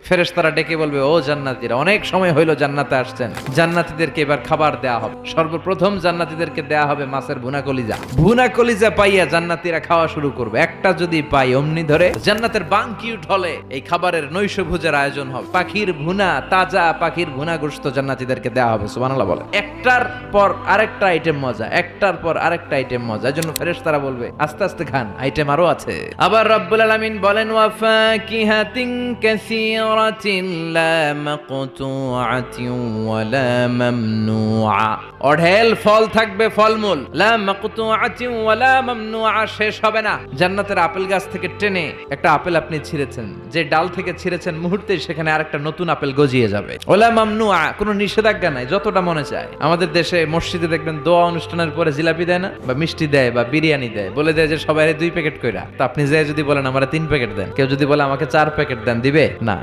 ফেরেশতারা ডেকে বলবে, ও জান্নাতীরা, অনেক সময় হইল জান্নাতে আসছেন, জান্নাতীদেরকে এবার খাবার দেয়া হবে। সর্বপ্রথম জান্নাতীদেরকে দেয়া হবে মাছের ভুনা কলিজা। ভুনা কলিজা পাইয়া জান্নাতীরা খাওয়া শুরু করবে। একটা যদি পাই অমনি ধরে জান্নাতের বানকিউট হলে এই খাবারের নৈশভোজের আয়োজন হবে। পাখির ভুনা, তাজা পাখির ভুনা গোশত জান্নাতীদেরকে দেয়া হবে। সুবহানাল্লাহ বলে। একটার পর আরেকটা আইটেম মজা, একটার পর আরেকটা আইটেম মজা। এজন্য ফেরেশতারা বলবে, আস্তে আস্তে খান, আইটেম আরো আছে। আবার রব্বুল আলামিন বলেন, ওয়া ফাকিহাতিন কাসীরাতিন লা মাকতুআতিন ওয়া লা মামনুআ। অঢেল ফল থাকবে, ফলমূল। লা মাকতুআতিন ওয়া লা মামনুআ, শেষ হবে না। জান্নাতের আপেল গাছ থেকে টেনে একটা আপেল আপনি ছিঁড়েছেন, যে ডাল থেকে ছিঁড়েছেন মুহূর্তেই সেখানে আরেকটা নতুন আপেল গজিয়ে যাবে। ওয়া মামনুআ, কোনো নিষেধাজ্ঞা নাই, যতটা মনে চায়। আমাদের দেশে মসজিদে দেখবেন দোয়া অনুষ্ঠানের পরে জিলাপি দেয় না, বা মিষ্টি দেয়, বা বিরিয়ানি দেয়, বলে দেয় যে সবাই 2 প্যাকেট কইরা। তো আপনি যে যদি বলেন আমার 3 প্যাকেট দেন, কেউ যদি বলে আমাকে 4 প্যাকেট দেন, দিবে না?